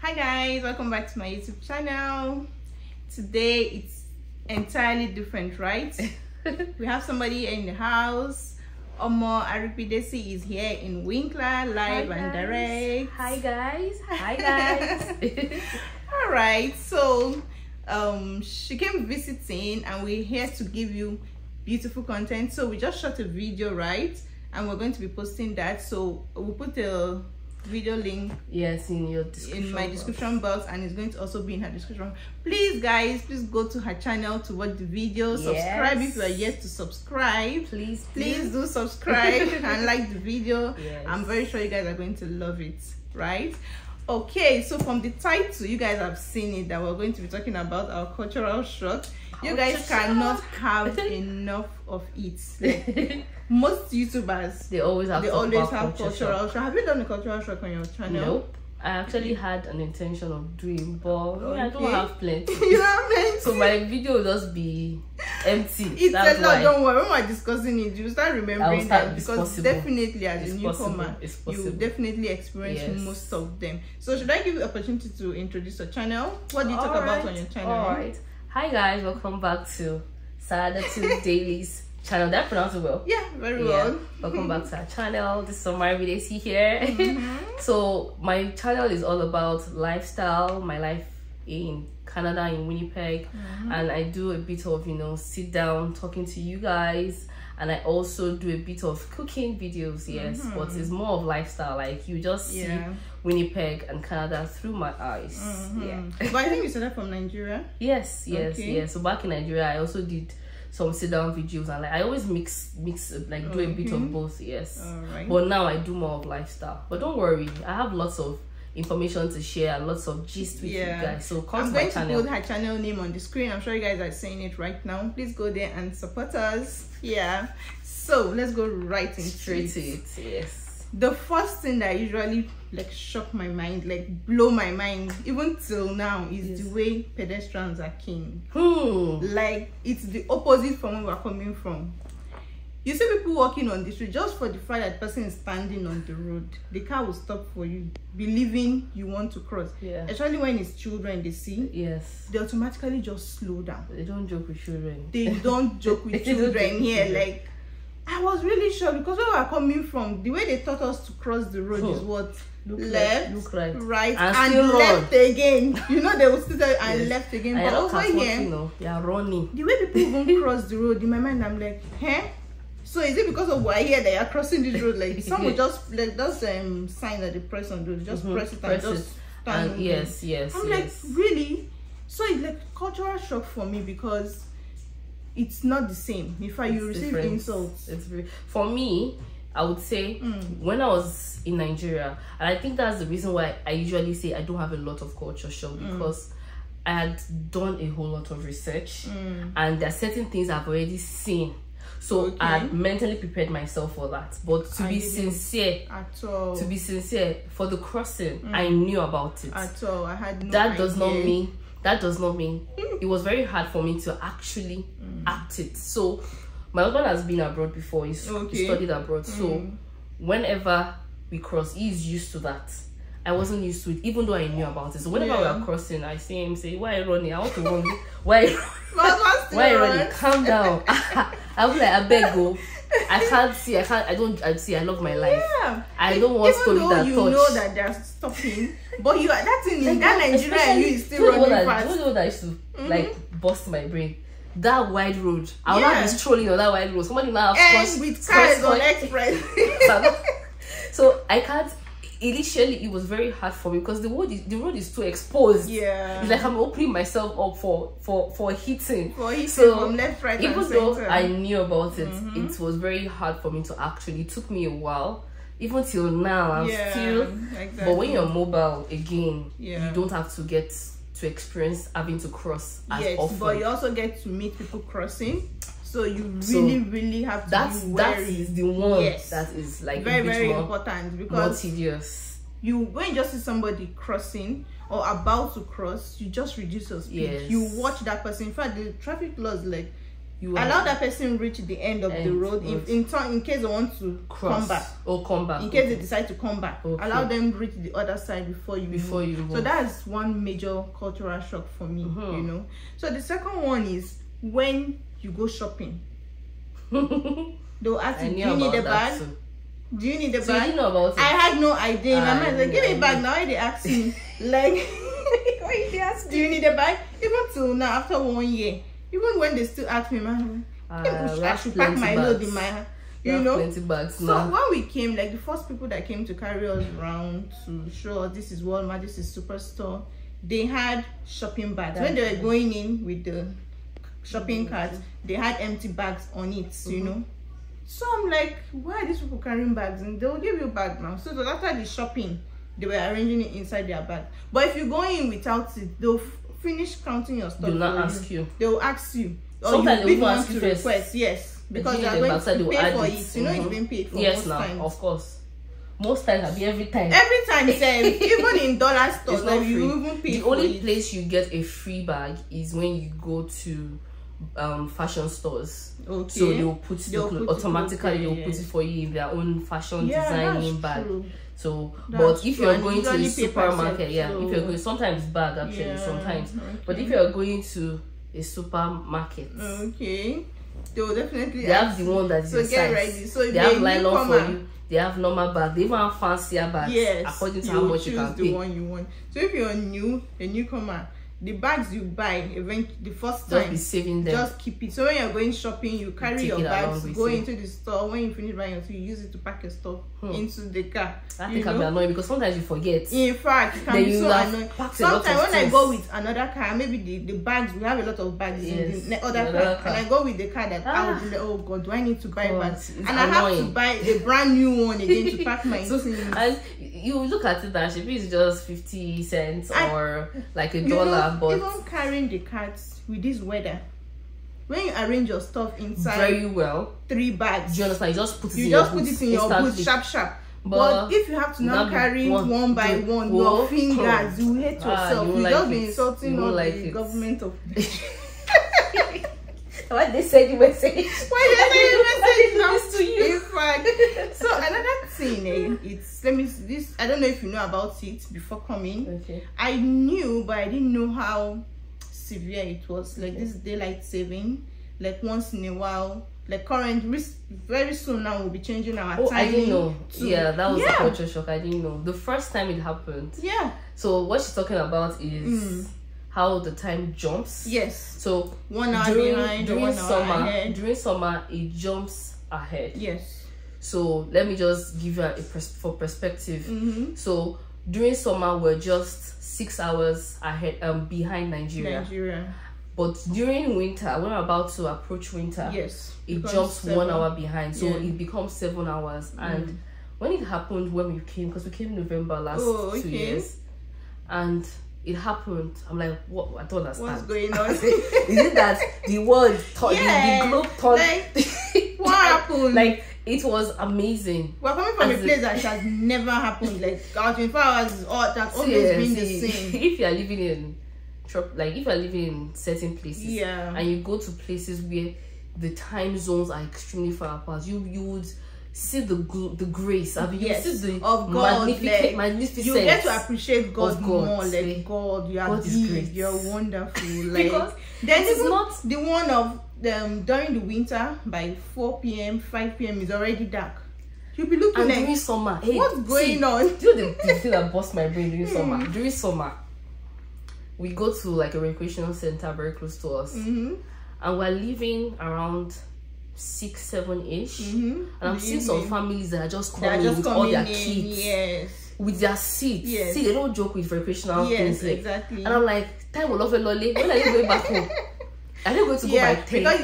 Hi guys, welcome back to my YouTube channel. Today it's entirely different, right? We have somebody in the house. Omo Aripidesi is here in Winkler, live and direct. Hi guys. Hi guys. All right, so she came visiting and we're here to give you beautiful content. So we just shot a video, right? And we're going to be posting that. So we'll put a video link in your description, in my description box, and it's going to also be in her description. Please guys, please go to her channel to watch the video. Subscribe if you are yet to subscribe. Please do subscribe and like the video. I'm very sure you guys are going to love it, right? Okay, so from the title you guys have seen it that we're going to be talking about our cultural shock. You guys cannot have enough of it. Like, most YouTubers, they always have cultural shock. Have you done a cultural shock on your channel? Nope. I actually had an intention of doing, but I don't have plenty. You have plenty. So my video will just be empty. It's a lot. Don't worry. When we're discussing it, you start remembering that, because definitely as a newcomer, you definitely experience most of them. So should I give you the opportunity to introduce your channel? What do you talk about on your channel? All right. Hi guys, welcome back to Saadatu Daily's channel. Did I pronounce it well? Yeah, very well. Welcome back to our channel. This is Immigrants here. So my channel is all about lifestyle, my life in Canada, in Winnipeg, and I do a bit of, sit down talking to you guys, and I also do a bit of cooking videos, but it's more of lifestyle, like you just see Winnipeg and Canada through my eyes. But I think you started from Nigeria. Yes. So back in Nigeria I also did some sit-down videos, and like I always mix like do a bit of both. But now I do more of lifestyle. But don't worry, I have lots of information to share, lots of gist with you guys. So come to my channel. I'm going to put her channel name on the screen. I'm sure you guys are seeing it right now. Please go there and support us. So let's go right into it. The first thing that usually like shock my mind, like blow my mind even till now, is the way pedestrians are king. Like it's the opposite from where we're coming from. You see people walking on the street, just for the fact that the person is standing on the road, the car will stop for you, believing you want to cross. Especially when it's children they see. They automatically just slow down. They don't joke with children. They don't joke with children here. Like, I was really shocked, because where we're coming from, the way they taught us to cross the road is what? Left, right, and left again. You know, they will still tell you and left again. But over here, they are running. The way people even cross the road, in my mind I'm like, so is it because of why here they are crossing this road? Like some will just like that's sign that they press on the road, just press it and just stand. Yes. I'm like, really? So it's like cultural shock for me, because it's not the same. In fact, you receive insults. For me, I would say when I was in Nigeria, and I think that's the reason why I usually say I don't have a lot of culture shock, because I had done a whole lot of research, and there are certain things I've already seen. So I had mentally prepared myself for that. But to be sincere, for the crossing, I knew about it. At all, I had no that idea. does not mean it was very hard for me to actually act it. So my husband has been abroad before. He studied abroad. So whenever we cross, he's used to that. I wasn't used to it, even though I knew about it. So whenever we are crossing, I see him say, "Why are you running? I want to run." Why are you running? Calm down. I'll be like, I beg go. I can't see. I love my life. I don't want story that touch. You know that they're stopping, but you are that in that Nigeria and you is still running fast. You know that I used to like bust my brain. That wide road, I will not be strolling on that wide road. Somebody now have with cars on express. So I can't. Initially it was very hard for me, because the road is too exposed. It's like I'm opening myself up for hitting so from left, right, even and though center. I knew about it, it was very hard for me to actually. It took me a while, even till now. I'm still but when you're mobile again, you don't have to get to experience having to cross as often, but you also get to meet people crossing. So you really have to be wary. That is the one that is like very important, because more tedious. When you just see somebody crossing or about to cross, you just reduce your speed. You watch that person. In fact, the traffic laws, like you allow that person reach the end of the road. If in case they want to come back, in case they decide to come back, allow them reach the other side before you move. So that's one major cultural shock for me. You know. So the second one is when you go shopping. They'll ask you, do you need a bag? Do you need a bag? You didn't know about it? I had no idea. My man like, give me a bag. Now they ask me like, why they ask? Do you need a bag? Even till now, after 1 year, even when they still ask me, man, I should pack my load in my, you know. Plenty bags so now. when we came, like the first people that came to carry us around to show us this is Walmart, this is Superstore, they had shopping bags. When they were going in with the shopping carts, they had empty bags on it, you know. So I'm like, why are these people carrying bags? And they'll give you a bag now. So after the shopping, they were arranging it inside their bag. But if you go in without it, they'll finish counting your stuff. They'll not ask you. They'll ask you. Or sometimes you they will ask you first. Request, yes. Because they are going to pay for it. You know it's been paid for most times. Of course. Most times, I'll be every time. Every time, even in dollar stores, it's not free. You even pay the only place you get a free bag is when you go to fashion stores. So they'll put the clothes automatically. They'll put it for you in their own fashion designing bag. True. So but if you're going to a supermarket, if you're going, sometimes bag actually, sometimes. But if you're going to a supermarket, they will definitely they have the one that's your get size. Ready. So they have nylon for you. They have normal bag. They even have fancier bags according to how much you can pay. The one you want. So if you're a newcomer, the bags you buy, the first time, just be saving them. Just keep it. So when you're going shopping, you carry your bags, go into the store. When you finish buying your stuff, you use it to pack your stuff into the car. I think can be annoying because sometimes you forget. In fact, it can be so annoying. Sometimes when I go with another car, maybe the bags, we have a lot of bags in the other car, and I go with the car that I would be like, oh God, do I need to buy bags? And I have to buy a brand new one again to pack my things. And you look at it that if it's just 50 cents or like $1, but even carrying the carts with this weather, when you arrange your stuff inside very well, 3 bags, do you understand? You just put it in your boots, sharp. But if you have to now carry one by one, your fingers, you hate yourself. You just be insulting all the government of. Why they send you message? Why they send you message to you? In fact, so another thing, it's I don't know if you know about it before coming. I knew, but I didn't know how severe it was. Like this daylight saving, like once in a while, like very soon now we'll be changing our timing. I didn't know. That was a culture shock. I didn't know the first time it happened. So what she's talking about is how the time jumps. So 1 hour behind, during summer it jumps ahead. So let me just give you for perspective. So during summer we're just 6 hours ahead behind Nigeria. But during winter, when we're about to approach winter, it jumps 1 hour behind. So it becomes 7 hours. And when it happened, when we came, because we came November last 2 years, and it happened, I'm like, what? I don't understand. What's going on? Is it that the world turned, the globe turned? Like, what happened? Like, it was amazing. We're coming from a place that has never happened. Like, our 24 hours is that's always been the same. If you are living in if you're living in certain places and you go to places where the time zones are extremely far apart, you would see the grace. I mean, you see the of God, magnificence. You get to appreciate God more. Like God, you are big, you're wonderful. Like because then it's not the one of during the winter by 4 p.m. 5 p.m. is already dark. You'll be looking like during summer. Hey, what's going on? Do you know the thing that busts my brain during summer? During summer, we go to like a recreational center very close to us, and we're leaving around 6, 7-ish, and I'm seeing some families that are just coming with all their kids, with their seats. See, they don't joke with recreational things. Like, exactly. And I'm like, time will love a lolly. When are you going back home? Are they going to go by 10? Because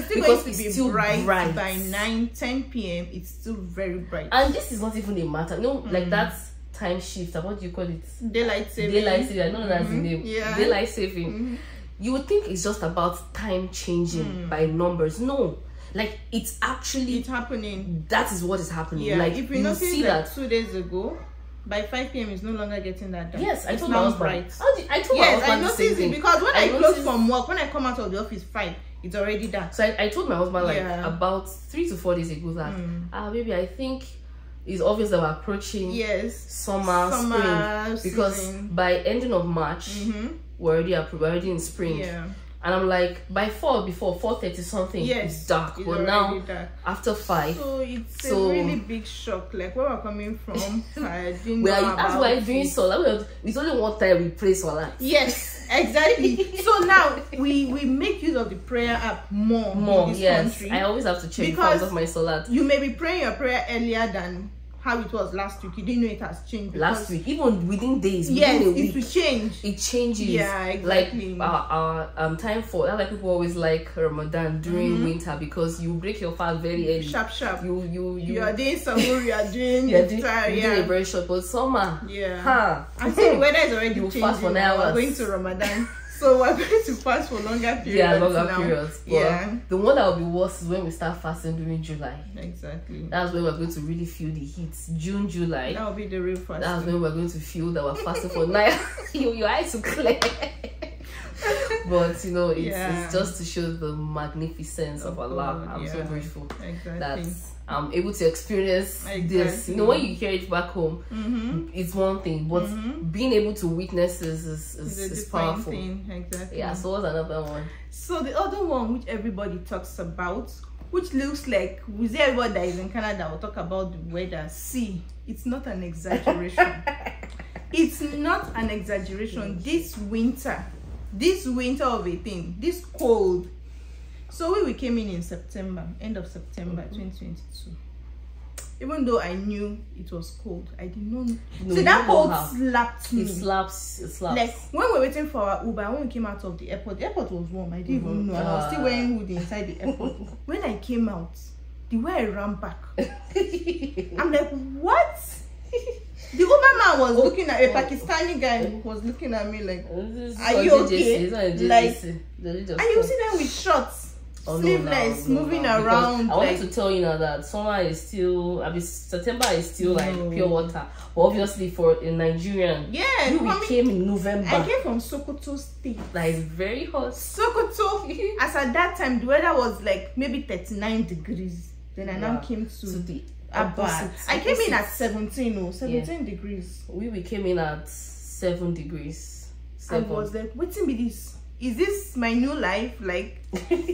it's still going to be bright by 9, 10 p.m. It's still very bright. And this is not even a matter. No, like that's time shift. What do you call it? Daylight saving. Daylight saving. I know that's the name. Daylight saving. You would think it's just about time changing by numbers. No. Like it's happening. That is what is happening. Like if you notice see that 2 days ago, by 5 p.m. it's no longer getting that dark. Yes, I told my husband. I noticed it because when I close from work, when I come out of the office 5, it's already that. So I told my husband like about 3 to 4 days ago that baby, I think it's obvious that we're approaching summer spring, because by ending of March we're already in spring. And I'm like, by 4:30 something, it's dark. But now, dark. After 5, so it's a really big shock. Like where we're coming from, I didn't know about that's why doing solar. It's only one time we pray solar. Yes, exactly. So now we make use of the prayer app more. In this country. I always have to check because of my solar. You may be praying your prayer earlier than how it was last week. You didn't know it has changed last week, even within days, within a week, it will change. It changes. Yeah, exactly. Like our time for that's why people always like Ramadan during winter, because you break your fast very early. Sharp. You are doing sahur, you are doing doing a very short, but summer. I think the weather is already changing. Fast for 9 hours. We're going to Ramadan. So we're going to fast for longer periods. Yeah, longer periods. The one that will be worse is when we start fasting during July. Exactly. That's when we're going to really feel the heat. June, July. That will be the real fasting. That's when we're going to feel that we're fasting for 9. Your eyes will clear. But you know, it's just to show the magnificence of Allah. I'm so grateful that I'm able to experience this. You know, when you hear it back home, it's one thing, but being able to witness is powerful. Exactly. Yeah. So what's another one? So the other one, which everybody talks about, which looks like with everybody that is in Canada will talk about the weather. See, it's not an exaggeration. It's not an exaggeration. This winter of a thing, this cold. So we came in September, end of September 2022. Even though I knew it was cold, I did not know. See, that cold slapped me. It slaps. Like when we were waiting for our Uber, when we came out of the airport was warm. I didn't even know. And I was still wearing hoodie inside the airport. When I came out, the way I ran back, I'm like, what? The Uber man was looking at a Pakistani guy was looking at me like, are you okay? Like, and you see them with shorts. Sleeveless, moving around. I wanted to tell you now that summer is still, September is still like pure water. But obviously for a Nigerian, we came in November. I came from Saadatu state. That is very hot. Saadatu, as at that time, the weather was like maybe 39 degrees. Then I now came to the opposite. I came in at 17 degrees. We came in at 7 degrees. 7. I was like, waiting be this. Is this my new life? Like,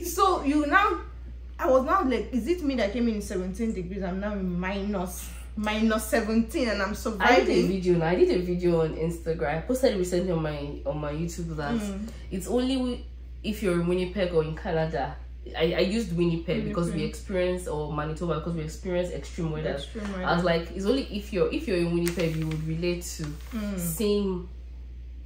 so I was now like, is it me that came in 17 degrees? I'm now in minus 17 and I'm surviving. I did a video on Instagram. I posted it recently on my YouTube that it's only if you're in Winnipeg or in Canada. I used Winnipeg because we experience, or Manitoba because we experience extreme weather. I was like, it's only if you're in Winnipeg you would relate to seeing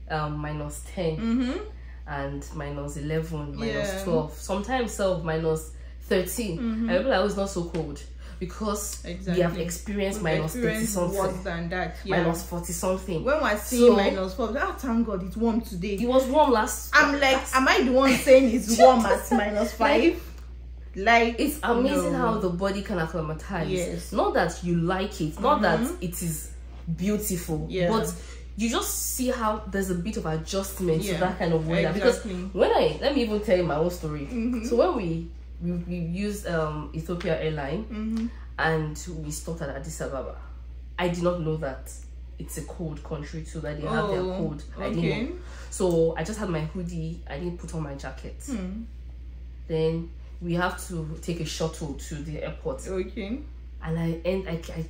minus 10 and minus 11, minus 12, sometimes minus 13. I remember I was not so cold because we have experienced minus 30 something, worse than that, minus 40 something. When we're seeing minus 4, thank God it's warm today. It was warm last. I'm like, am I the one saying it's warm at minus 5? Like, it's amazing how the body can acclimatize. Not that you like it, not that it is beautiful, but you just see how there's a bit of adjustment to that kind of weather. Because let me even tell you my own story. So when we used Ethiopia airline and we stopped at Addis Ababa, I did not know that it's a cold country too, that they have their cold. I didn't know. So I just had my hoodie. I didn't put on my jacket. Then we have to take a shuttle to the airport. And I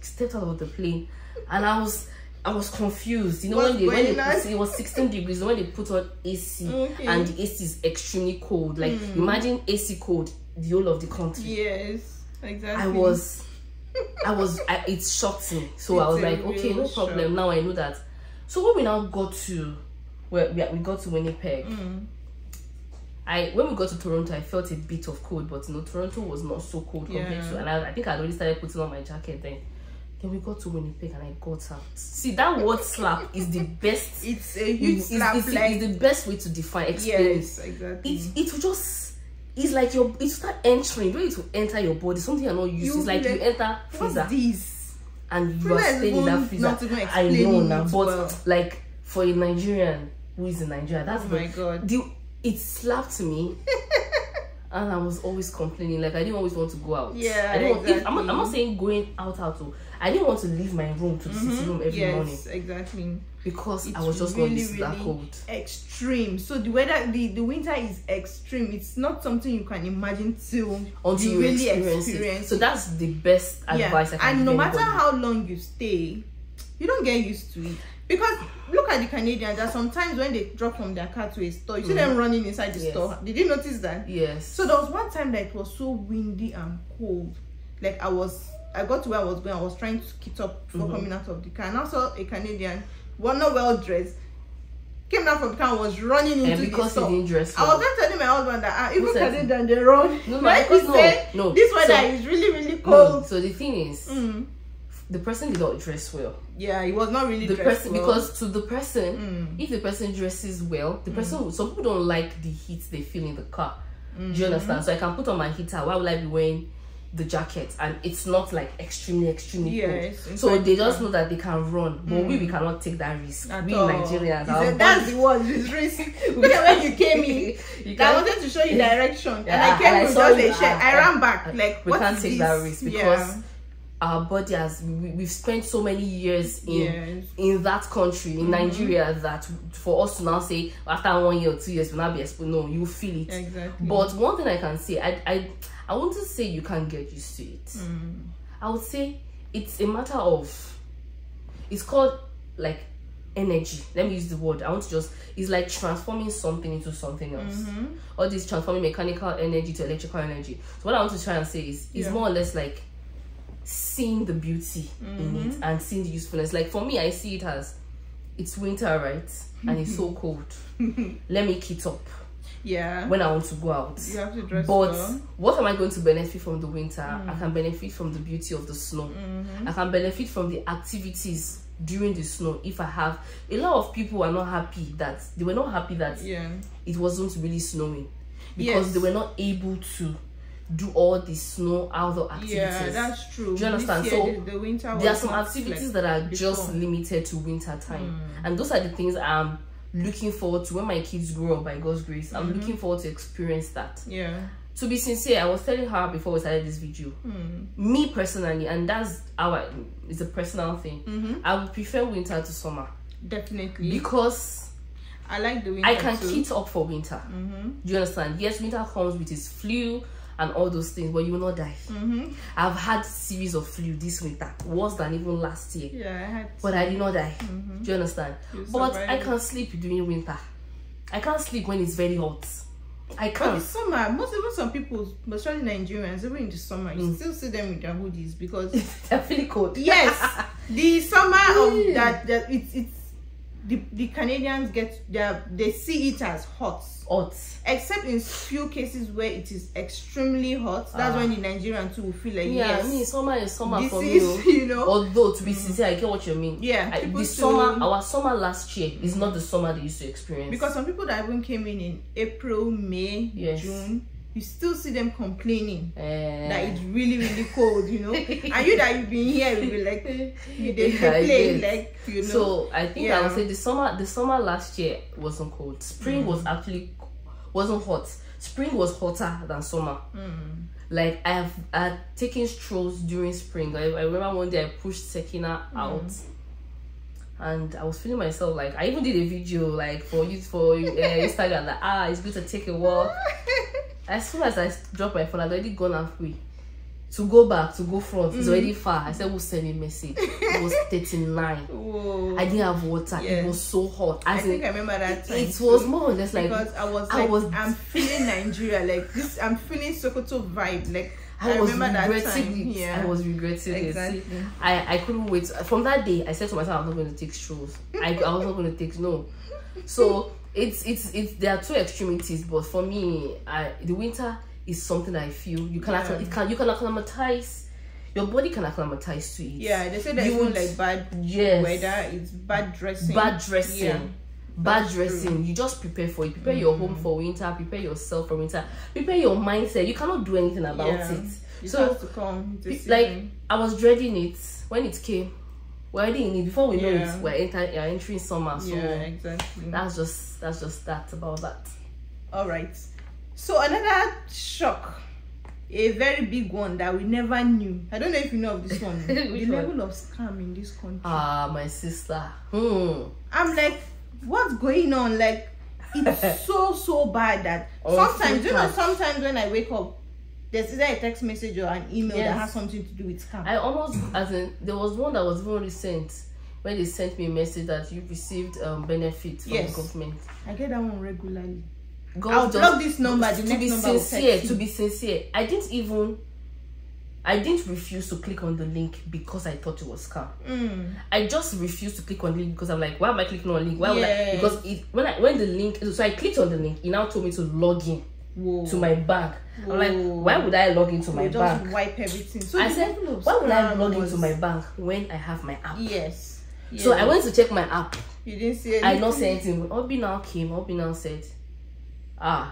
stepped out of the plane and I was confused. You know, when it was 16 degrees, when they put on AC and the AC is extremely cold. Like imagine AC cold the whole of the country. Yes, exactly. It shocked me. So I was like, okay, no problem. Shock. Now I know that. So when we now got to we got to Winnipeg, when we got to Toronto, I felt a bit of cold, but Toronto was not so cold compared to, and I think I'd already started putting on my jacket then. Then we got to Winnipeg and I got out. See, that word slap is the best. It's a huge slap. It's the best way to define experience. Yes, exactly. It will just, it's like it start entering, ready to enter your body. Something you're not used to. It's like you enter freezer. What's this? And you are staying in that freezer. I know now, but like for a Nigerian who is in Nigeria, that's my God. It slapped me. And I was always complaining, like I didn't always want to go out. Yeah, I didn't want, I'm not saying going out to. I didn't want to leave my room to the sitting room every morning. Yes, exactly. Because it's I was just really, going to that cold. Extreme. So the weather, the winter is extreme. It's not something you can imagine until you really experience it. So that's the best advice I can give. And no matter how long you stay, you don't get used to it. Because look at the Canadians. There are sometimes when they drop from their car to a store, you see them running inside the store. Did you notice that? Yes. So there was one time that it was so windy and cold. Like I got to where I was going. I was trying to kit up before coming out of the car, and I saw a Canadian, not well dressed, came down from the car and was running into the store. He didn't dress well. I was just telling my husband that even Canadian they run. No, this weather is really cold. So the thing is, the person did not dress well. Yeah, he was not really dressed well. Because to the person, if the person dresses well, the person, some people don't like the heat they feel in the car. Do you understand? So I can put on my heater. Why would I be wearing the jacket? And it's not like extremely cold. So they just know that they can run, but we cannot take that risk. We Nigerians, that's the one risk. When you came in, I wanted to show you direction, and I came with just a shirt. I ran back. Like we can't take that risk because our body has we've spent so many years in that country, in Nigeria, that for us to now say after 1 year or 2 years we'll not be exposed. No, you feel it. Exactly. But one thing I can say, I won't say you can't get used to it. I would say it's a matter of, it's called like energy. Let me use the word. I want to just, it's like transforming something into something else. Or this transforming mechanical energy to electrical energy. So what I want to try and say is, it's more or less like seeing the beauty in it and seeing the usefulness. Like for me, I see it as, it's winter, right? And it's so cold. Let me kit up. When I want to go out, you have to dress but well. What am I going to benefit from the winter? I can benefit from the beauty of the snow. I can benefit from the activities during the snow. If I have, a lot of people are not happy that they were not happy that it wasn't really snowing, because they were not able to do all the snow outdoor activities. Yeah, that's true. Do you understand? So the winter there are some activities that are just limited to winter time, and those are the things I'm looking forward to when my kids grow up, by God's grace. I'm looking forward to experience that. To be sincere, I was telling her before we started this video, me personally, and that's it's a personal thing, I would prefer winter to summer. Definitely. Because I like the winter. I can kit up for winter. Do you understand? Yes, winter comes with its flu and all those things, but you will not die. I've had series of flu this winter, worse than even last year. But I did not die. Do you understand? But I can sleep during winter. I can't sleep when it's very hot. I can't. But the summer, even some people, especially Nigerians, even in the summer, you still see them with their hoodies because they're feeling cold. Yes, the summer of that it's the Canadians they see it as hot. Except in few cases where it is extremely hot. That's when the Nigerian too will feel like I mean summer is summer for me. You know. Although to be sincere, I get what you mean. Our summer last year is not the summer they used to experience. Because some people that even came in April, May, June, you still see them complaining that it's really cold, you know. And you that you've been here, you'll be like, they play like, you know. So I think I would say the summer last year wasn't cold. Spring wasn't hot. Spring was hotter than summer. Like I had taken strolls during spring. I remember one day I pushed Sekina out, and I was feeling myself like, I even did a video like for Instagram that it's good to take a walk. As soon as I dropped my phone, I'd already gone halfway. To go back, to go front, it's already far. I said, we'll send a message. It was 39. Whoa. I didn't have water. It was so hot. I think I remember that time. It was more or less like, because I'm feeling Nigeria, like this. I'm feeling Sokoto vibe. Like I remember that time. I was regretting it. I couldn't wait. From that day, I said to myself, I'm not going to take strolls. I was not going to take So it's there are two extremities, but for me, the winter is something I feel you can acclimatize. Your body can acclimatize to it. Yeah, they say that even like bad weather, it's bad dressing. Bad dressing. You just prepare for it. Prepare your home for winter. Prepare yourself for winter. Prepare your mindset. You cannot do anything about it. It has to come. Like I was dreading it when it came. We're already in it. Before we know it, we're entering summer. So exactly. That's just that about that. All right. So another shock, a very big one that we never knew. I don't know if you know of this one. The level of scam in this country. Ah, my sister. I'm like, what's going on? Like, it's so bad that sometimes, you know, sometimes when I wake up, there's either a text message or an email that has something to do with scam. I almost, as in, there was one that was even recent when they sent me a message that you received benefits from the government. I get that one regularly. I'll block this number. The next number to be sincere, I didn't refuse to click on the link because I thought it was scam. I just refused to click on the link because I'm like, why am I clicking on a link? Why would I? Because when the link, so I clicked on the link, it now told me to log in to my bank. I'm like, why would I log into my bank? Just wipe everything. So I said, why would I log into my bank when I have my app? Yes. So I went to check my app. You didn't see anything? I not say anything. Obi now came. Obi now said,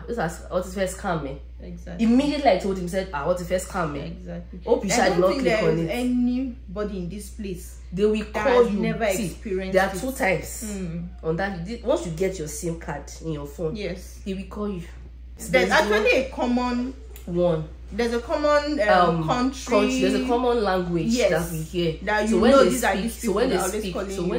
this is what is first scam me. Exactly. Immediately I told him, said, what is first scam me? Exactly. Hope you shall not click on it. Anybody in this place, they will call you. Never experienced. There are 2 types on that. Once you get your SIM card in your phone, yes, they will call you. There's actually a common one. There's a common country. There's a common language that we hear. That so when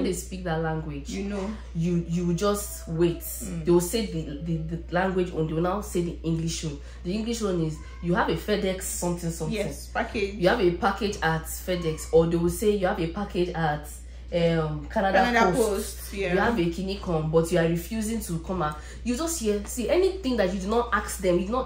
they speak that language, you will just wait. They will say the language one. They will now say the English one. The English one is you have a FedEx something. Yes, package. You have a package at FedEx, or they will say you have a package at Canada Post. You have a Kinicom, but you are refusing to come out. You just see anything that you do not ask them, that you know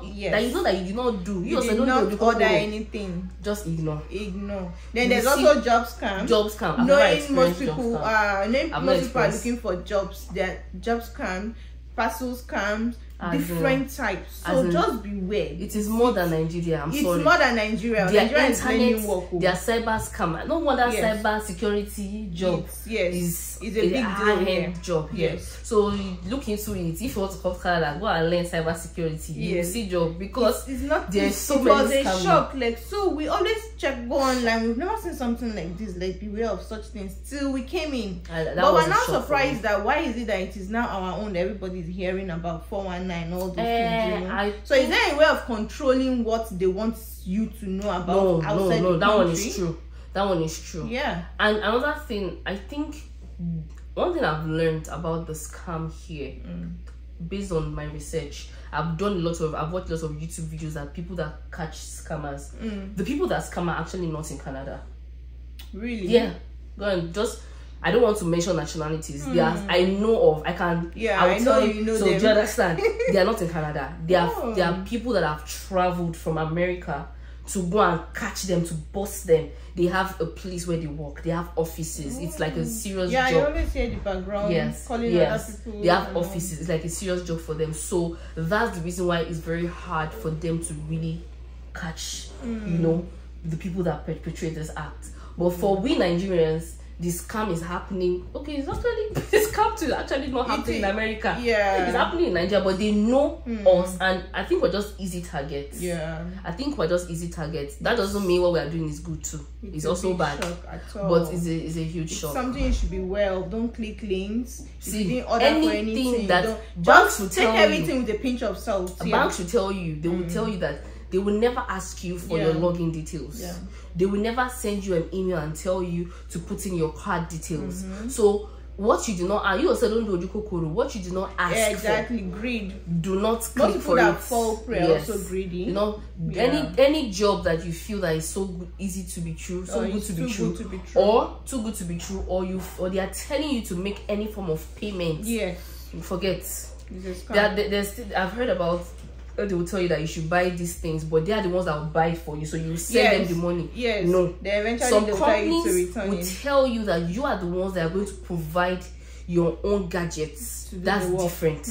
that you did not do. You also did don't not order anything. Just ignore. Then there's also job scam. Knowing most people are looking for jobs. There are job scam, parcel scams, different types. So just beware. It is more than Nigeria. It's more than Nigeria. Nigeria is learning work. Their cyber scam. No wonder cyber security job is a big high-end job. Yes. So look into it. If you want to come to Canada, go and learn cyber security. You will see job because it's not. There's so many scams. Shock. Like, so we always go online. We've never seen something like this. Like, beware of such things till we came in. But we're now surprised that why is it that it is now our own? Everybody's hearing about 419. All those things, so is there a way of controlling what they want you to know about outside the country? That one is true. That one is true. Yeah. And another thing, I think one thing I've learned about the scam here, based on my research, I've watched lots of YouTube videos that people that catch scammers, the people that scam are actually not in Canada. Really? Yeah. Go and I don't want to mention nationalities. I know of. I can. Yeah, I will tell you. So them. Do you understand? They are not in Canada. They are people that have traveled from America to go and catch them, to bust them. They have a place where they work. They have offices. It's like a serious job. Yeah, I always hear the background. Calling other people. They have offices. It's like a serious job for them. So that's the reason why it's very hard for them to really catch, the people that perpetrate this act. But for we Nigerians, this scam is happening. Okay, it's actually this scam to actually not happening in America. Yeah, it's happening in Nigeria, but they know us, and I think we're just easy targets. Yeah, I think we're just easy targets. That doesn't mean what we are doing is good too. It's also bad, but it's a huge shock. Something you should be aware of. Don't click links. See, anything that banks will take everything with a pinch of salt. A bank should tell you. They will tell you that. They will never ask you for your login details. Yeah. They will never send you an email and tell you to put in your card details. So what you do not, you also don't do Ojukokoro. What you do not ask for, greed. Do not click for it. Most people that fall prey are also greedy. Any job that you feel that is so good, easy to be true, so good to be true, or too good to be true, or they are telling you to make any form of payment. Yes. Forget. I've heard about. They will tell you that you should buy these things, but they are the ones that will buy it for you, so you send them the money. Yes. No. Some companies will tell you that you are the ones that are going to provide your own gadgets. That's different.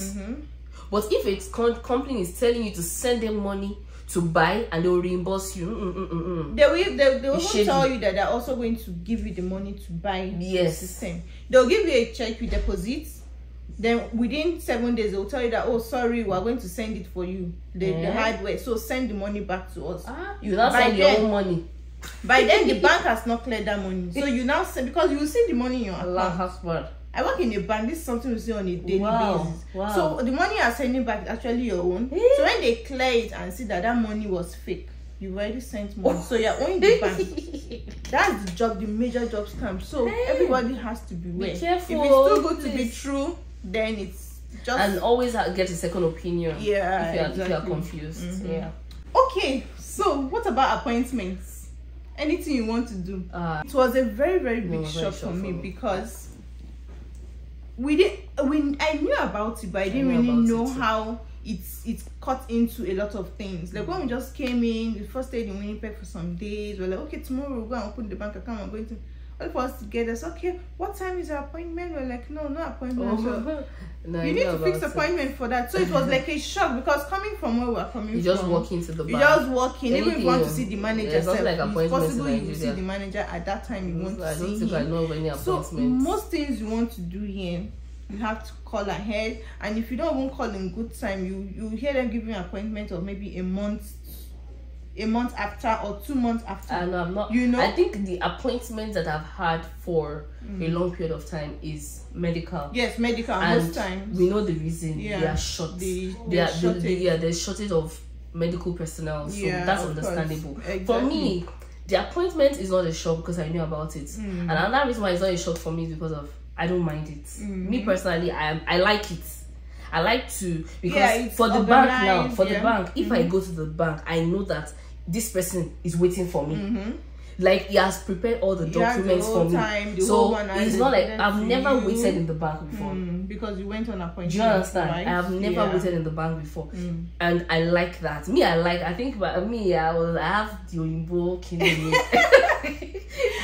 But if it's company is telling you to send them money to buy and they will reimburse you, they will also tell you that they're also going to give you the money to buy the system. They'll give you a check with deposits. Then within 7 days they'll tell you that, oh sorry, we're going to send it for you, the hardware, so send the money back to us. You now send your own money. By then the bank has not cleared that money, so you now send, because you will see the money in your account. I work in a bank. This is something we see on a daily basis. Wow. So the money you are sending back is actually your own. So when they clear it and see that money was fake, you already sent money. So you're owing the bank. That's the job, the major job scam. So everybody has to beware. Be careful. If it's too good to be true, then it's just... And always get a second opinion. Yeah, if you are confused. Yeah. Okay, so what about appointments? Anything you want to do? It was a very, very big shock for me because I knew about it, but I didn't really know how it's cut into a lot of things. Like when we just came in, we first stayed in Winnipeg for some days. We're like, okay, tomorrow we'll go and open the bank account. We're going to all of us together. So okay, what time is your appointment? We're like, no appointment. So you need to fix appointment for that. So it was like a shock because coming from where we're coming from, you just walk into the bank. You just walk in. Even if you want to see the manager, it's possible you will see the manager at that time you want to see him. I don't think I know of any appointments. So most things you want to do here, you have to call ahead, and if you don't even call in good time, you hear them giving an appointment of maybe a month after or 2 months after. And I'm not, I think the appointments that I've had for a long period of time is medical. Yes, medical. And most times we know the reason. They are short. There's shortage of medical personnel, so that's understandable. Exactly. For me, the appointment is not a shock because I knew about it, and another reason why it's not a shock for me is because of I don't mind it. Me personally, I like it. I like to, because for the bank now, the bank, if I go to the bank, I know that this person is waiting for me. Like he has prepared all the documents for me. So it's not like I've never waited in the bank before. Because you went on appointment. Do you understand? Right? I have never waited in the bank before. And I like that. I think about me, I have the Oyinbo kidney.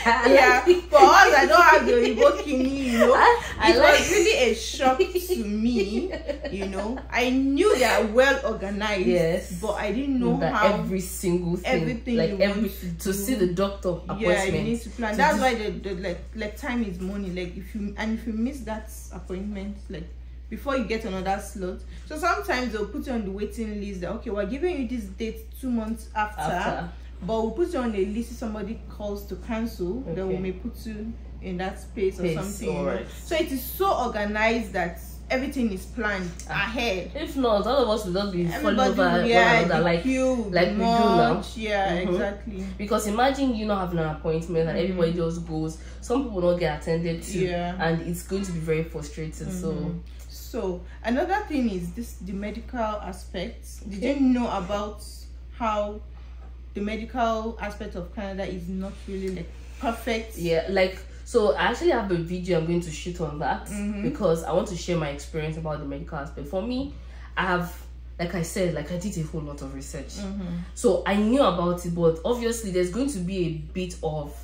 For us, I don't have the Oyinbo kidney, you know. It was really a shock to me, you know. I knew they are well organized, yes, but I didn't know that how every single thing, everything like to see the doctor appointment. Yeah, you need to plan. That's why the time is money. Like if you miss that appointment, like before you get another slot, so sometimes they'll put you on the waiting list that okay, we're giving you this date 2 months after. But we'll put you on a list if somebody calls to cancel, then we may put you in that space or something. Right. So it is so organized that everything is planned ahead. If not, all of us will just be falling over one another like we do now. Yeah, exactly. Because imagine you not having an appointment and everybody just goes. Some people don't get attended to, and it's going to be very frustrating. So another thing is the medical aspects. Did you know about how the medical aspect of Canada is not really like perfect? Yeah, like, so I actually have a video I'm going to shoot on that because I want to share my experience about the medical aspect. For me, I have, like I said, like I did a whole lot of research. So I knew about it, but obviously there's going to be a bit of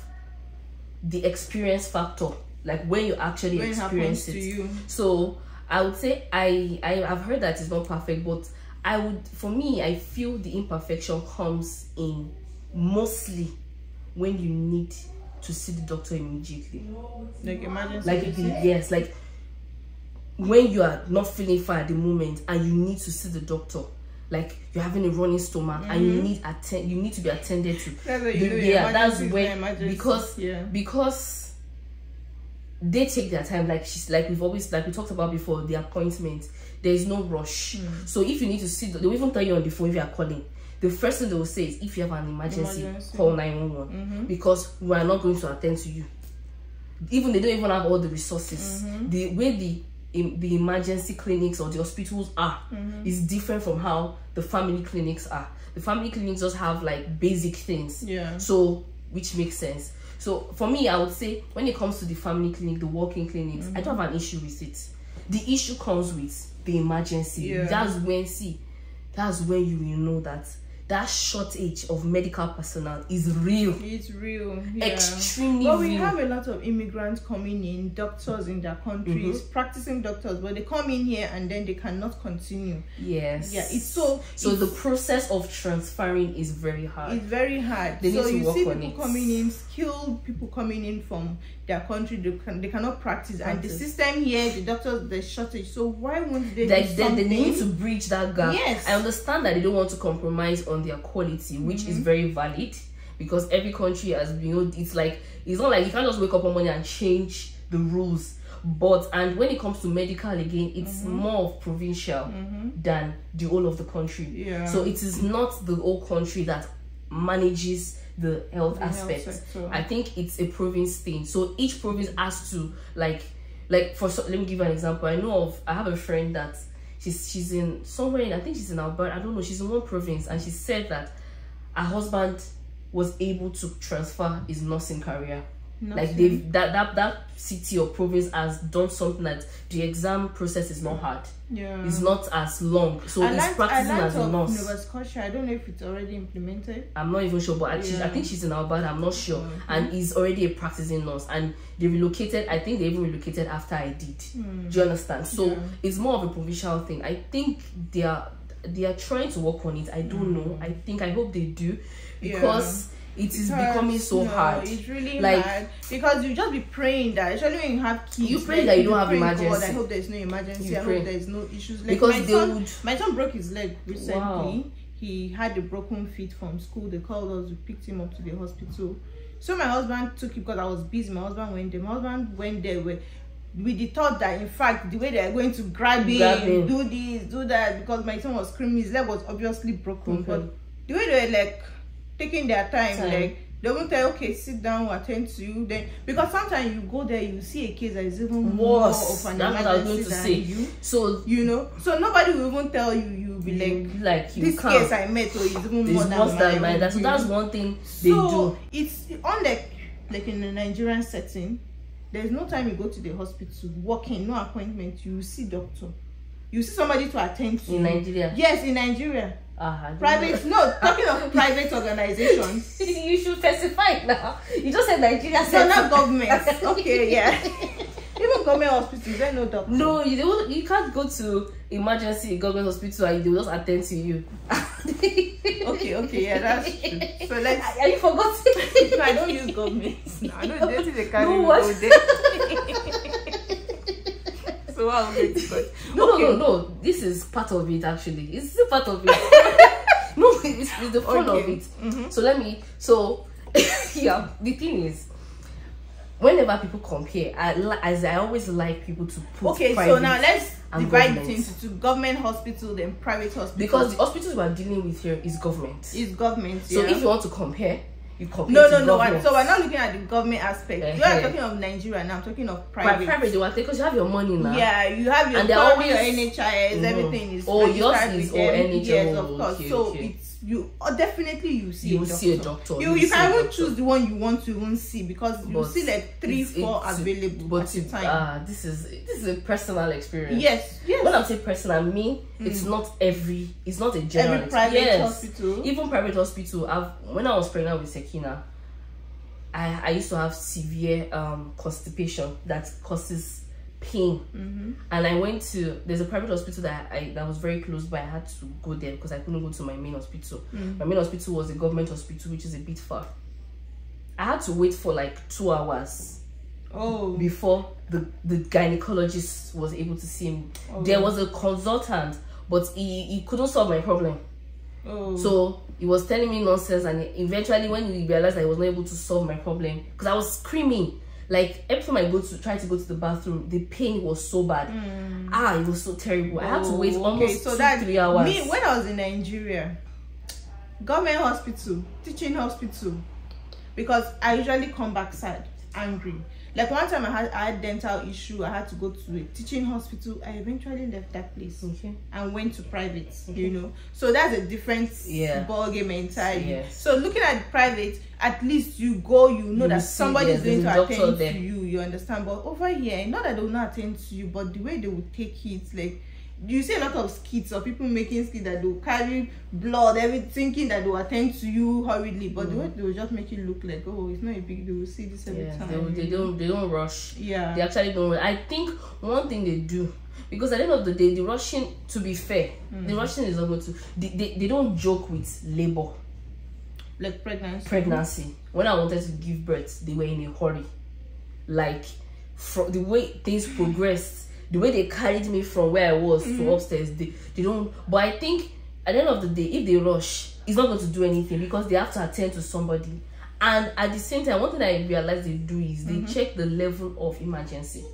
the experience factor, like when you actually experience it. So I would say I've heard that it's not perfect, but for me, I feel the imperfection comes in mostly when you need to see the doctor immediately. Like emergency? Yes, like when you are not feeling fine at the moment and you need to see the doctor. Like you're having a running stomach and you need to be attended to. That's when because they take their time, like we talked about before, the appointment. There is no rush. So if you need to see, they'll even tell you on the phone if you are calling. The first thing they will say is if you have an emergency. Call 911 because we are not going to attend to you. Even they don't even have all the resources. The way the emergency clinics or the hospitals are is different from how the family clinics are. The family clinics just have like basic things. So which makes sense. So for me, I would say when it comes to the family clinic, the walk-in clinics, I don't have an issue with it. The issue comes with the emergency. That's when you will know that shortage of medical personnel is real. It's real. Extremely real. But we have a lot of immigrants coming in, doctors in their countries, practicing doctors, but they come in here and then they cannot continue. Yes. Yeah, so the process of transferring is very hard. It's very hard. They need to work on people coming in, skilled people coming in from their country, they cannot practice. And the system here, the doctors, there's shortage. So why won't they do something? They need to bridge that gap. Yes. I understand that they don't want to compromise on their quality, which is very valid, because every country has been, it's not like you can't just wake up one morning and change the rules. But and when it comes to medical again, it's more of provincial than the whole of the country. Yeah. So it is not the whole country that manages the health aspect. I think it's a province thing. So each province has to let me give you an example. I have a friend that she's in somewhere in, I think she's in Alberta, I don't know, she's in one province, and she said that her husband was able to transfer his nursing career. Like that city or province has done something that the exam process is not hard. Yeah, it's not as long, so it's practicing as a nurse. Nova Scotia, I don't know if it's already implemented. I'm not even sure, but I think she's in Alberta, I'm not sure. And is already a practicing nurse, and they relocated. I think they even relocated after I did. Do you understand? So it's more of a provincial thing. I think they are trying to work on it. I don't know. I hope they do, because it is becoming so hard. It's really hard, because you just be praying that, especially when you have kids, you pray that you don't have emergency. God, I hope there's no emergency. I hope there's no issues. Like because my son broke his leg recently. Wow. He had a broken feet from school. They called us. We picked him up to the hospital. So my husband took him because I was busy. My husband went there. My husband went there with the thought that, in fact, the way they are going to grab him, do this, do that, because my son was screaming. His leg was obviously broken. But the way they were like taking their time, like they won't tell, okay, sit down, we'll attend to you. Then, because sometimes you go there, you see a case that is even more of an emergency than you. So so nobody will even tell you. You'll be like this case I met, or is even more than mine. So that's one thing they do. So it's on like in a Nigerian setting. There's no time you go to the hospital, walk in, no appointment. You see doctor. You see somebody to attend to. In Nigeria? Yes, in Nigeria. Private, no, talking of private organizations. You should specify now. You just said Nigeria. No, not government. Okay, yeah. Even government hospitals, they no doctor. No, you can't go to emergency government hospital and they will just attend to you. Okay, yeah, that's true. So let's. Are you forgotten? No, I don't use government. No, I don't. They carry no, what? So I'll get it. No. This is part of it. Actually, it's still part of it. No, it's the fun of it. So yeah. The thing is, whenever people compare, I always like people to put. Okay, so now let's divide it into government hospital then private hospital. Because the hospitals we are dealing with here is government. It's government. So if you want to compare. No. So we're not looking at the government aspect. You are talking of Nigeria now. I'm talking of private. Private, they want because you have your money now. Yeah, you have your always your NHIS. Everything is. Oh, yours is NHIS. Yes, of course. So it's definitely you see a doctor. You can even choose the one you want to even see, because you see like 3-4 available at a time. This is a personal experience. Yes. When I say personal, it's not a general. Every private hospital. Even private hospital. When I was pregnant with Sekina, I used to have severe constipation that causes pain, and I went to, there's a private hospital that was very close by. I had to go there because I couldn't go to my main hospital. My main hospital was a government hospital, which is a bit far. I had to wait for like 2 hours before the gynecologist was able to see me. There was a consultant, but he couldn't solve my problem. So he was telling me nonsense, and eventually when he realized I was not able to solve my problem, because I was screaming. Like every time I try to go to the bathroom, the pain was so bad. It was so terrible. I had to wait almost 2-3 hours. Me, when I was in Nigeria, government hospital, teaching hospital, because I usually come back sad, angry. Like one time I had dental issue, I had to go to a teaching hospital. I eventually left that place and went to private, So that's a different ball game entirely. Yes. So looking at private, at least you go, that somebody is going to attend to you, you understand? But over here, not that they will not attend to you, but the way they will take it, like, you see a lot of skits or people making skits that they'll carry blood, everything, thinking that they'll attend to you hurriedly, but the way they will just make it look like, oh, it's not a big deal, we'll see this every time. They don't rush. Yeah, they actually don't rush. I think one thing they do, because at the end of the day, the rushing, to be fair, the rushing is not going to, they don't joke with labor. Like pregnancy. When I wanted to give birth, they were in a hurry. Like, the way things progressed, the way they carried me from where I was to upstairs, they don't. But I think at the end of the day, if they rush, it's not going to do anything, because they have to attend to somebody. And at the same time, one thing I realized they do is they check the level of emergency.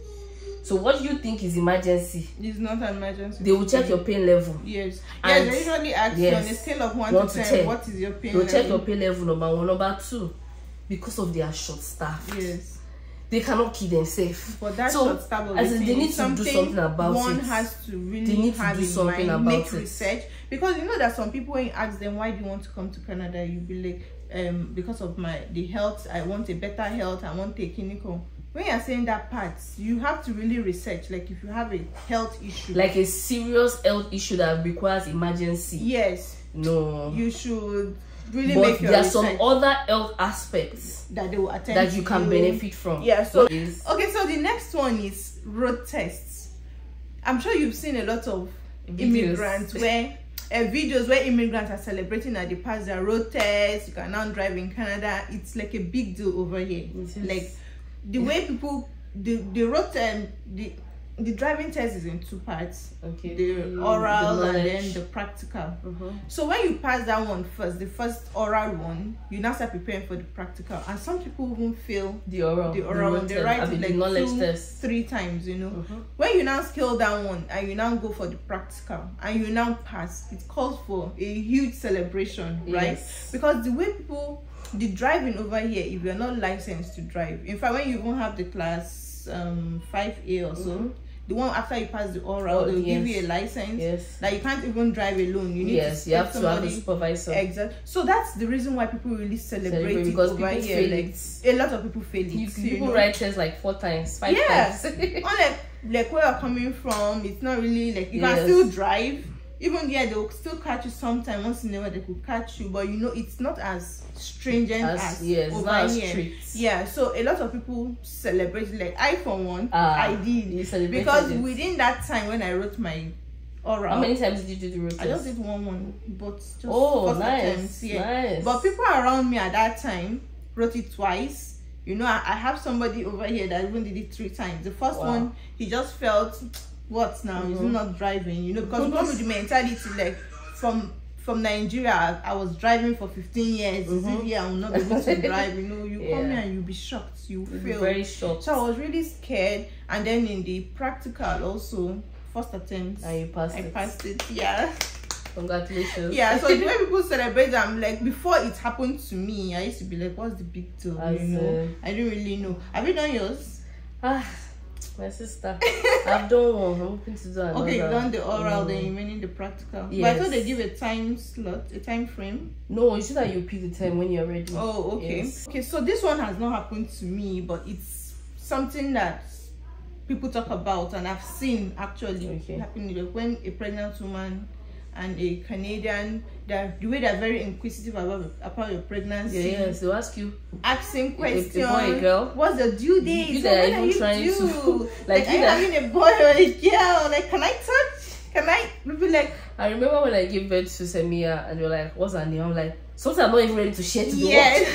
So what do you think is emergency? It's not an emergency. They will check your pain level. Yes. Yes, they usually ask you on a scale of 1 to 10, what is your pain level? They'll check your pain level, number 1. Number 2, because of their short staff. Yes. They cannot keep themselves. But that's short staff. They need to do something about one it. Has to really have in mind, make research. Because you know that some people, when you ask them why do you want to come to Canada, you be like, because of the health, I want a better health, I want a clinical. When you're saying that part, you have to really research. Like if you have a health issue, like a serious health issue that requires emergency, yes, no, you should really make your research. There are some other health aspects that they will attend that you can benefit from. Yeah. So okay, so the next one is road tests. I'm sure you've seen a lot of immigrants where videos where immigrants are celebrating that they pass their road test. You can now drive in Canada. It's like a big deal over here. Like the way people the road the driving test is in 2 parts. Okay. The oral and then the practical. So when you pass that one first, the first oral one, you now start preparing for the practical. And some people even fail the oral one. They write it like 2-3 times, you know. When you now scale that one and you now go for the practical and you now pass, it calls for a huge celebration, right? Because the way people the driving over here, if you're not licensed to drive, in fact when you won't have the class 5A or so, the one after you pass the oral, they'll give you a license. Like you can't even drive alone. You need you have to have a supervisor. Exactly. So that's the reason why people really celebrate it because over here. Like a lot of people fail it. People write tests like 4 times, 5 times. Unlike like where you're coming from, it's not really like you can still drive. Even they'll still catch you sometime. Once in a while they could catch you, but you know it's not as stringent as over here. Yeah, so a lot of people celebrate. Like I for one, I did because within that time when I wrote my oral. How many times did you do the road test? I just did one, but just first attempts. Nice. But people around me at that time wrote it twice. You know, I have somebody over here that even did it 3 times. The first one, he just felt. What now? He's not driving, you know, because one with the mentality like from Nigeria, I was driving for 15 years. I will not be able to drive. You know, you come here and you'll be shocked. You feel very shocked. So I was really scared. And then in the practical also, first attempt, I passed it. Yeah. Congratulations. Yeah. So the way people celebrate, I'm like, before it happened to me, I used to be like, what's the big deal? You know, I didn't really know. Have you done yours? My sister, I've done one. I'm hoping to do another. Okay, you've done the oral, then you're meaning the practical. Yes. But I thought they give a time slot, a time frame. No, it's just that you pick the time when you're ready. Oh, okay. Yes. Okay, so this one has not happened to me, but it's something that people talk about, and I've seen actually happening. Like when a pregnant woman and a Canadian, the way they're very inquisitive about your pregnancy. Yes, they'll ask you, asking questions. A boy, a girl? What's the due date? You that are even trying to like are you having a boy or a girl? Like, can I touch? Can I? Maybe like. I remember when I gave birth to Samia, and you're like, "What's her name?" I'm like, "Sometimes I'm not even ready to share to the world."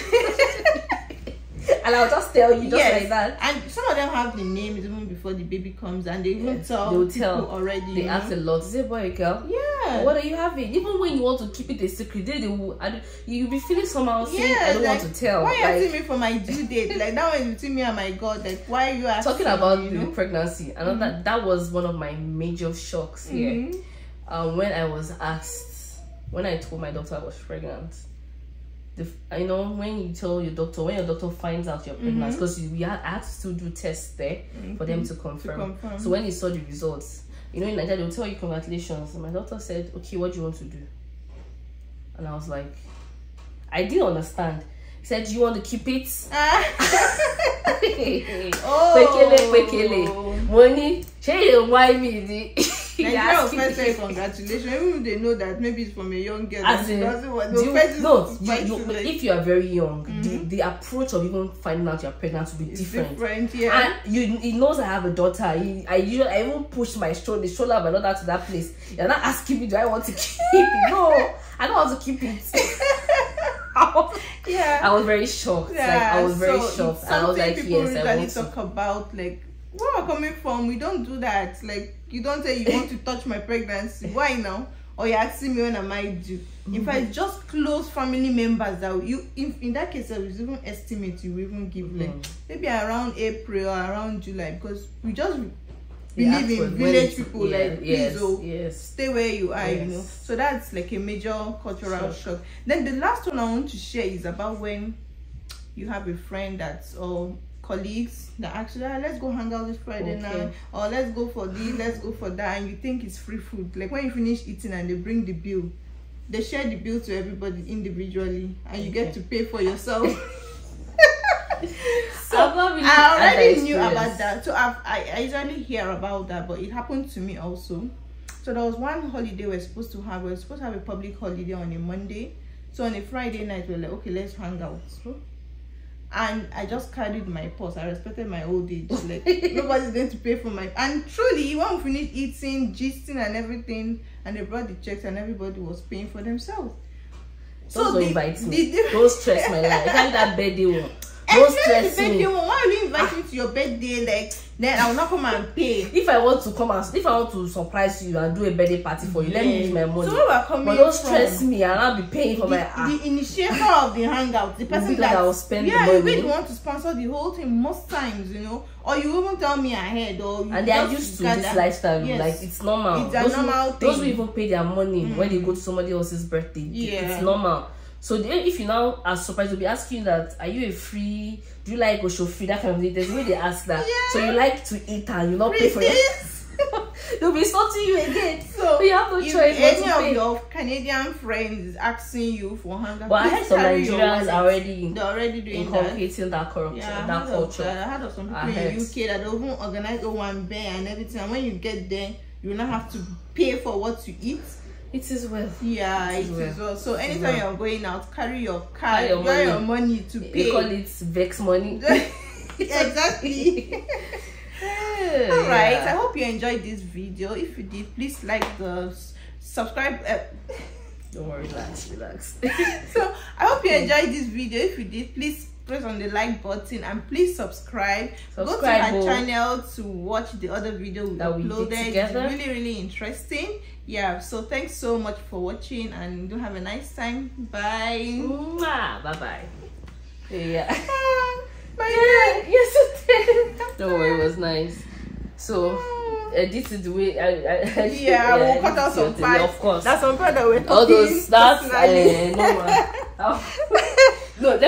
And I'll just tell you just like that. And some of them have the names even before the baby comes, and they even tell people already. They ask a lot. Is it boy or girl? Yeah. What are you having? Even when you want to keep it a secret, you'll be feeling somehow saying, I don't want to tell. Why are you asking me for my due date? Like that one between me and my God. Like why are you asking? Talking about the pregnancy, that was one of my major shocks here. When I was asked, when I told my doctor I was pregnant. I know when you tell your doctor, when your doctor finds out you're pregnant, because I had to still do tests there for them to confirm. So when he saw the results, you know, in Nigeria they'll tell you congratulations. And my doctor said, "Okay, what do you want to do?" And I was like, I didn't understand. He said, "Do you want to keep it?" Money, why me? Nigeria will first say congratulations, even if they know that maybe it's from a young girl. If you are very young, the approach of even finding out you're pregnant will be different. And he knows I have a daughter. I even push the shoulder of my daughter to that place. You're not asking me, do I want to keep it? No, I don't want to keep it. I was very shocked. Like I was very shocked. And I was like, yes, I want to talk about like where we're coming from. We don't do that. Like you don't say you want to touch my pregnancy. Why now? Or you're asking me when I might do. If I just close family members that in that case I will even estimate you will even give like maybe around April or around July, because we just believe in village people, like please stay where you are, you know. So that's like a major cultural shock. Then the last one I want to share is about when you have a friend that's colleagues that actually let's go hang out this Friday night, or let's go for this, let's go for that, and you think it's free food. Like when you finish eating and they bring the bill, they share the bill to everybody individually, and you get to pay for yourself. So I already knew about that. So I usually hear about that, but it happened to me also. So there was one holiday we were supposed to have. We were supposed to have a public holiday on a Monday. So on a Friday night, we were like, okay, let's hang out. And I just carried my purse. I respected my old age. Like nobody's going to pay for my. And truly, when we finished eating, gisting, and everything, and they brought the checks, and everybody was paying for themselves. So don't invite me. Don't stress my life. I can't that birthday one. Don't stress me. Why will you invite me to your birthday? Like then I will not come and pay. If I want to surprise you and do a birthday party for you, let me use my money. So where we're coming but don't stress me, and I'll be paying for the initiator of the hangout, the person that will spend the money. You really want to sponsor the whole thing most times, you know, or you even tell me ahead, or you and they are used to this lifestyle. Like it's normal. It's a normal thing. Those who even pay their money when they go to somebody else's birthday, it's normal. So if you now are surprised, they'll be asking that, are you a free, do you like Osho free, that kind of thing. There's a way they ask that. So you like to eat and you not pay for it. They'll be insulting you again. So you have no choice. If any of your Canadian friends is asking you for hunger, but I heard some Nigerians they're already doing inculcating that corruption, that culture. I heard of some people in UK that don't even organize one bear and everything, and when you get there, you will not have to pay for what you eat. It is well. Yeah, it is well. So anytime you're going out, carry your card, your money to pay. They call it vex money. Exactly. Alright, I hope you enjoyed this video. If you did, please like the subscribe. Don't worry, relax. So I hope you enjoyed this video. If you did, please press on the like button and please subscribe. Go to our channel to watch the other video we uploaded. It's really interesting. Yeah, so thanks so much for watching, and do have a nice time. Bye. Bye. Yeah. Bye. Yes, it did. Don't worry, it was nice. So this is the way we'll cut out some parts. Of course. That's some part that we're talking. All those no, let me